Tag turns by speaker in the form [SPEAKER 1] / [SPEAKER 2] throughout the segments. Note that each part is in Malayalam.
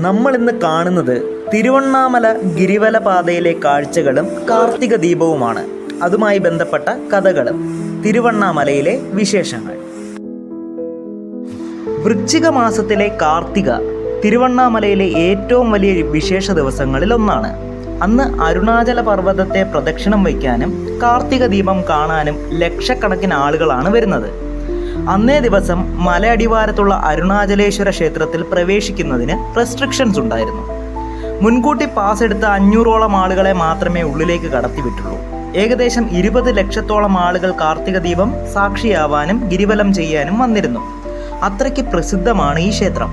[SPEAKER 1] നമ്മൾ ഇന്ന് കാണുന്നത് തിരുവണ്ണാമല ഗിരിവല പാതയിലെ കാഴ്ചകളും കാർത്തിക ദീപവുമാണ്. അതുമായി ബന്ധപ്പെട്ട കഥകളും തിരുവണ്ണാമലയിലെ വിശേഷങ്ങൾ. വൃശ്ചിക മാസത്തിലെ കാർത്തിക തിരുവണ്ണാമലയിലെ ഏറ്റവും വലിയ വിശേഷ ദിവസങ്ങളിൽ ഒന്നാണ്. അന്ന് അരുണാചല പർവ്വതത്തെ പ്രദക്ഷിണം വയ്ക്കാനും കാർത്തിക ദീപം കാണാനും ലക്ഷക്കണക്കിന് ആളുകളാണ് വരുന്നത്. അന്നേ ദിവസം മലയടിവാരത്തുള്ള അരുണാചലേശ്വര ക്ഷേത്രത്തിൽ പ്രവേശിക്കുന്നതിന് റെസ്ട്രിക്ഷൻസ് ഉണ്ടായിരുന്നു. മുൻകൂട്ടി പാസ് എടുത്ത 500ഓളം ആളുകളെ മാത്രമേ ഉള്ളിലേക്ക് കടത്തിവിട്ടുള്ളൂ. ഏകദേശം 20 ലക്ഷത്തോളം ആളുകൾ കാർത്തിക ദീപം സാക്ഷിയാവാനും ഗിരിവലം ചെയ്യാനും വന്നിരുന്നു. അത്രയ്ക്ക് പ്രസിദ്ധമാണ് ഈ ക്ഷേത്രം.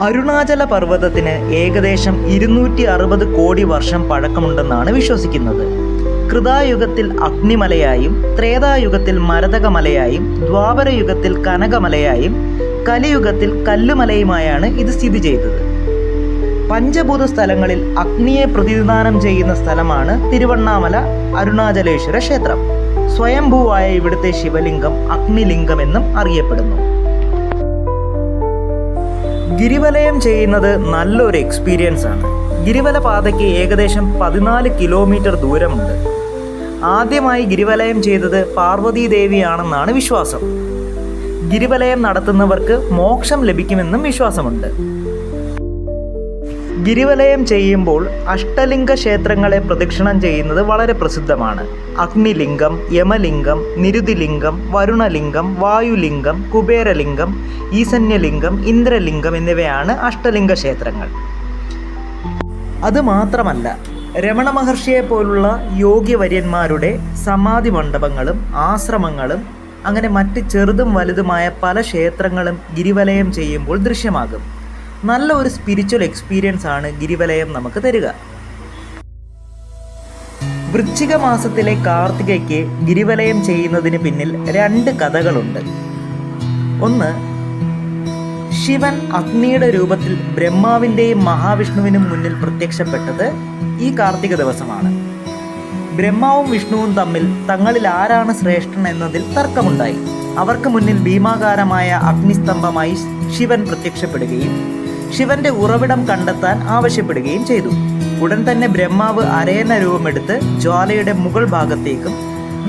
[SPEAKER 1] അരുണാചല പർവ്വതത്തിന് ഏകദേശം 260 കോടി വർഷം പഴക്കമുണ്ടെന്നാണ് വിശ്വസിക്കുന്നത്. കൃതായുഗത്തിൽ അഗ്നിമലയായും, ത്രേതായുഗത്തിൽ മരതകമലയായും, ദ്വാപരയുഗത്തിൽ കനകമലയായും, കലിയുഗത്തിൽ കല്ലുമലയുമായാണ് ഇത് സ്ഥിതി ചെയ്തത്. പഞ്ചഭൂത സ്ഥലങ്ങളിൽ അഗ്നിയെ പ്രതിനിധാനം ചെയ്യുന്ന സ്ഥലമാണ് തിരുവണ്ണാമല അരുണാചലേശ്വര ക്ഷേത്രം. സ്വയംഭൂവായ ഇവിടുത്തെ ശിവലിംഗം അഗ്നിലിംഗം എന്നും അറിയപ്പെടുന്നു. ഗിരിവലയം ചെയ്യുന്നത് നല്ലൊരു എക്സ്പീരിയൻസ് ആണ്. ഗിരിവല പാതയ്ക്ക് ഏകദേശം 14 കിലോമീറ്റർ ദൂരമുണ്ട്. ആദ്യമായി ഗിരിവലയം ചെയ്തത് പാർവതി ദേവിയാണെന്നാണ് വിശ്വാസം. ഗിരിവലയം നടത്തുന്നവർക്ക് മോക്ഷം ലഭിക്കുമെന്നും വിശ്വാസമുണ്ട്. ഗിരിവലയം ചെയ്യുമ്പോൾ അഷ്ടലിംഗ ക്ഷേത്രങ്ങളെ പ്രദക്ഷിണം ചെയ്യുന്നത് വളരെ പ്രസിദ്ധമാണ്. അഗ്നിലിംഗം, യമലിംഗം, നിരുതിലിംഗം, വരുണലിംഗം, വായുലിംഗം, കുബേരലിംഗം, ഈശന്യലിംഗം, ഇന്ദ്രലിംഗം എന്നിവയാണ് അഷ്ടലിംഗ ക്ഷേത്രങ്ങൾ. അതുമാത്രമല്ല, രമണ മഹർഷിയെ പോലുള്ള യോഗ്യവര്യന്മാരുടെ സമാധി മണ്ഡപങ്ങളും ആശ്രമങ്ങളും അങ്ങനെ മറ്റ് ചെറുതും വലുതുമായ പല ക്ഷേത്രങ്ങളും ഗിരിവലയം ചെയ്യുമ്പോൾ ദൃശ്യമാകും. നല്ല ഒരു സ്പിരിച്വൽ എക്സ്പീരിയൻസ് ആണ് ഗിരിവലയം നമുക്ക് തരിക. വൃശ്ചിക മാസത്തിലെ കാർത്തികയ്ക്ക് ഗിരിവലയം ചെയ്യുന്നതിന് പിന്നിൽ 2 കഥകളുണ്ട്. ഒന്ന്, ശിവൻ അഗ്നിയുടെ രൂപത്തിൽ ബ്രഹ്മാവിൻ്റെയും മഹാവിഷ്ണുവിനും മുന്നിൽ പ്രത്യക്ഷപ്പെട്ടത് ഈ കാർത്തിക ദിവസമാണ്. ബ്രഹ്മാവും വിഷ്ണുവും തമ്മിൽ തങ്ങളിൽ ആരാണ് ശ്രേഷ്ഠൻ എന്നതിൽ തർക്കമുണ്ടായി. അവർക്ക് മുന്നിൽ ഭീമാകാരമായ അഗ്നിസ്തംഭമായി ശിവൻ പ്രത്യക്ഷപ്പെടുകയും ശിവന്റെ ഉറവിടം കണ്ടെത്താൻ ആവശ്യപ്പെടുകയും ചെയ്തു. ഉടൻ തന്നെ ബ്രഹ്മാവ് അരയന്ന രൂപമെടുത്ത് ജ്വാലയുടെ മുകൾ ഭാഗത്തേക്കും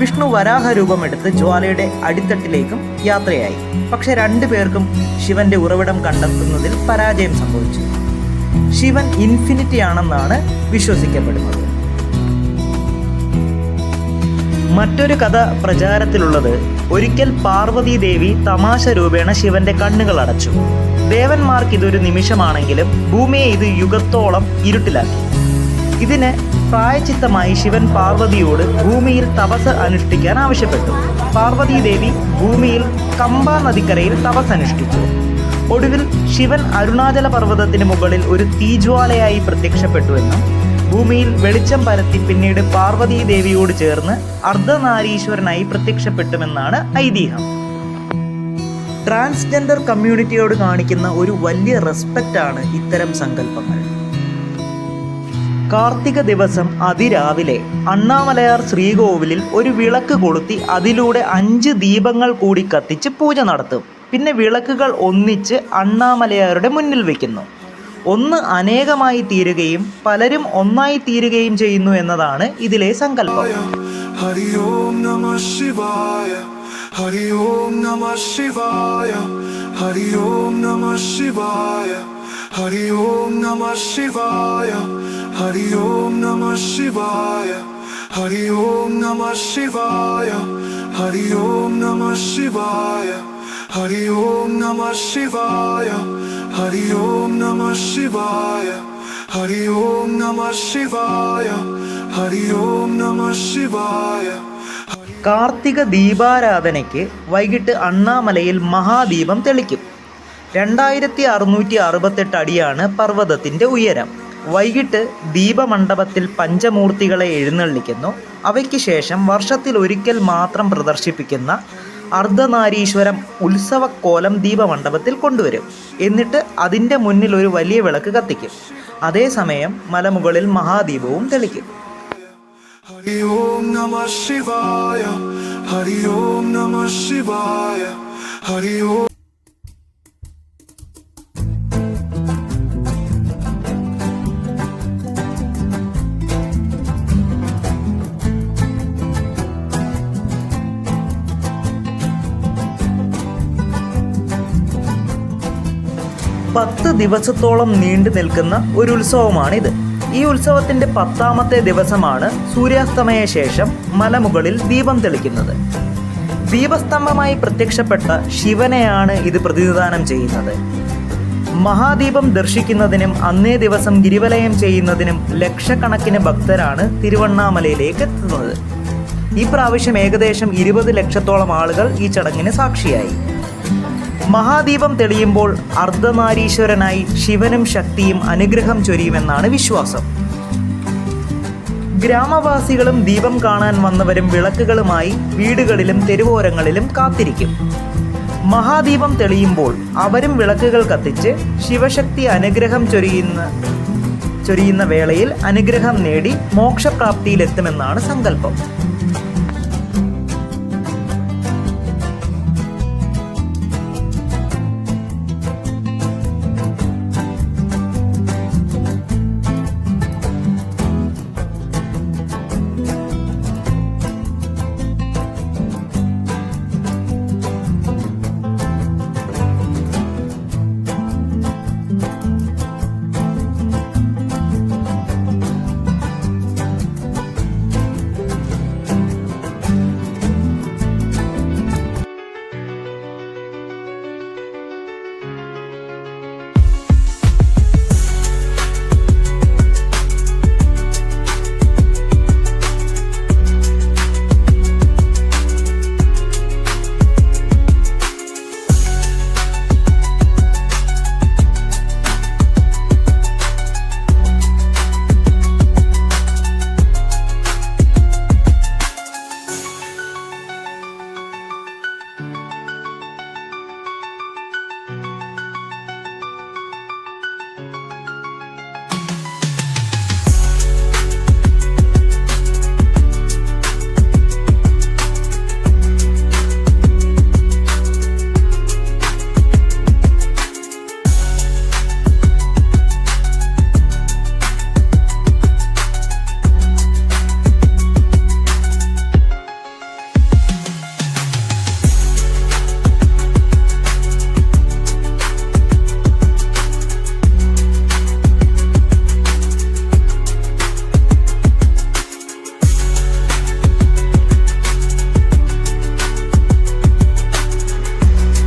[SPEAKER 1] വിഷ്ണു വരാഹ രൂപമെടുത്ത് ജ്വാലയുടെ അടിത്തട്ടിലേക്കും യാത്രയായി. പക്ഷെ 2 പേർക്കും ശിവന്റെ ഉറവിടം കണ്ടെത്തുന്നതിൽ പരാജയം സംഭവിച്ചു. ശിവൻ ഇൻഫിനിറ്റി ആണെന്നാണ് വിശ്വസിക്കപ്പെടുന്നത്. മറ്റൊരു കഥ പ്രചാരത്തിലുള്ളത്, ഒരിക്കൽ പാർവതി ദേവി തമാശ രൂപേണ ശിവന്റെ കണ്ണുകൾ അടച്ചു. ദേവന്മാർക്ക് ഇതൊരു നിമിഷമാണെങ്കിലും ഭൂമിയെ ഇത് യുഗത്തോളം ഇരുട്ടിലാക്കി. ഇതിന് പ്രായച്ചിത്തമായി ശിവൻ പാർവതിയോട് ഭൂമിയിൽ തപസ് അനുഷ്ഠിക്കാൻ ആവശ്യപ്പെട്ടു. പാർവതി ദേവി ഭൂമിയിൽ കമ്പ നദിക്കരയിൽ തപസ് അനുഷ്ഠിച്ചു. ഒടുവിൽ ശിവൻ അരുണാചല പർവ്വതത്തിന് മുകളിൽ ഒരു തീജ്വാലയായി പ്രത്യക്ഷപ്പെട്ടുവെന്നും ഭൂമിയിൽ വെളിച്ചം പരത്തി പിന്നീട് പാർവതി ദേവിയോട് ചേർന്ന് അർദ്ധനാരീശ്വരനായി പ്രത്യക്ഷപ്പെട്ടുമെന്നാണ് ഐതിഹ്യം. ട്രാൻസ്ജെൻഡർ കമ്മ്യൂണിറ്റിയോട് കാണിക്കുന്ന ഒരു വലിയ റെസ്പെക്റ്റ് ആണ് ഇത്തരം സങ്കല്പങ്ങൾ. കാർത്തിക ദിവസം അതിരാവിലെ അണ്ണാമലയാർ ശ്രീകോവിലിൽ ഒരു വിളക്ക് കൊളുത്തി അതിലൂടെ 5 ദീപങ്ങൾ കൂടി കത്തിച്ച് പൂജ നടത്തും. പിന്നെ വിളക്കുകൾ ഒന്നിച്ച് അണ്ണാമലയാരുടെ മുന്നിൽ വയ്ക്കുന്നു. ഒന്ന് അനേകമായി തീരുകയും പലരും ഒന്നായി തീരുകയും ചെയ്യുന്നു എന്നതാണ് ഇതിലെ സങ്കല്പം.
[SPEAKER 2] ഹരി ഓം നമഃ ശിവായ, ഹരി ഓം നമഃ ശിവായ, ഹരി ഓം നമഃ ശിവായ, ഹരി ഓം നമഃ ശിവായ, ഹരി ഓം നമഃ ശിവായ, ഹരി ഓം നമഃ ശിവായ, ഹരി ഓം നമഃ ശിവായ, ഹരി ഓം നമഃ ശിവായ, ഹരി ഓം നമഃ ശിവായ, ഹരി ഓം നമഃ ശിവായ, ഹരി ഓം നമഃ ശിവായ.
[SPEAKER 1] കാർത്തിക ദീപാരാധനയ്ക്ക് വൈകിട്ട് അണ്ണാമലയിൽ മഹാദീപം തെളിക്കും. 2668 അടിയാണ് പർവ്വതത്തിൻ്റെ ഉയരം. വൈകിട്ട് ദീപമണ്ഡപത്തിൽ പഞ്ചമൂർത്തികളെ എഴുന്നള്ളിക്കുന്നു. അവയ്ക്ക് ശേഷം വർഷത്തിൽ ഒരിക്കൽ മാത്രം പ്രദർശിപ്പിക്കുന്ന അർദ്ധനാരീശ്വരം ഉത്സവക്കോലം ദീപമണ്ഡപത്തിൽ കൊണ്ടുവരും. എന്നിട്ട് അതിൻ്റെ മുന്നിൽ ഒരു വലിയ വിളക്ക് കത്തിക്കും. അതേസമയം മലമുകളിൽ മഹാദീപവും തെളിക്കും.
[SPEAKER 2] ഹരി ഓം നമഃ ശിവായ, ഹരി ഓം നമഃ ശിവായ, ഹരി ഓം
[SPEAKER 1] 10 ദിവസത്തോളം നീണ്ടു നിൽക്കുന്ന ഒരു ഉത്സവമാണിത്. ഈ ഉത്സവത്തിന്റെ 10ാമത്തെ ദിവസമാണ് സൂര്യാസ്തമയ ശേഷം മലമുകളിൽ ദീപം തെളിക്കുന്നത്. ദീപസ്തംഭമായി പ്രത്യക്ഷപ്പെട്ട ശിവനെയാണ് ഇത് പ്രതിനിധാനം ചെയ്യുന്നത്. മഹാദീപം ദർശിക്കുന്നതിനും അന്നേ ദിവസം ഗിരിവലയം ചെയ്യുന്നതിനും ലക്ഷക്കണക്കിന് ഭക്തരാണ് തിരുവണ്ണാമലയിലേക്ക് എത്തുന്നത്. ഈ പ്രാവശ്യം ഏകദേശം 20 ലക്ഷത്തോളം ആളുകൾ ഈ ചടങ്ങിന് സാക്ഷിയായി. മഹാദീപം തെളിയുമ്പോൾ അർദ്ധനാരീശ്വരനായി ശിവനും ശക്തിയും അനുഗ്രഹം ചൊരിയുമെന്നാണ് വിശ്വാസം. ഗ്രാമവാസികളും ദീപം കാണാൻ വന്നവരും വിളക്കുകളുമായി വീടുകളിലും തെരുവോരങ്ങളിലും കാത്തിരിക്കും. മഹാദീപം തെളിയുമ്പോൾ അവരും വിളക്കുകൾ കത്തിച്ച് ശിവശക്തി അനുഗ്രഹം ചൊരിയുന്ന വേളയിൽ അനുഗ്രഹം നേടി മോക്ഷപ്രാപ്തിയിലെത്തുമെന്നാണ് സങ്കല്പം.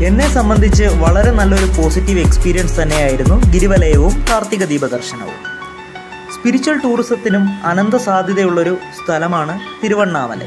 [SPEAKER 1] എന്നെ സംബന്ധിച്ച് വളരെ നല്ലൊരു പോസിറ്റീവ് എക്സ്പീരിയൻസ് തന്നെയായിരുന്നു ഗിരിവലയവും കാർത്തിക ദീപദർശനവും. സ്പിരിച്വൽ ടൂറിസത്തിനും അനന്ത സാധ്യതയുള്ളൊരു സ്ഥലമാണ് തിരുവണ്ണാമല.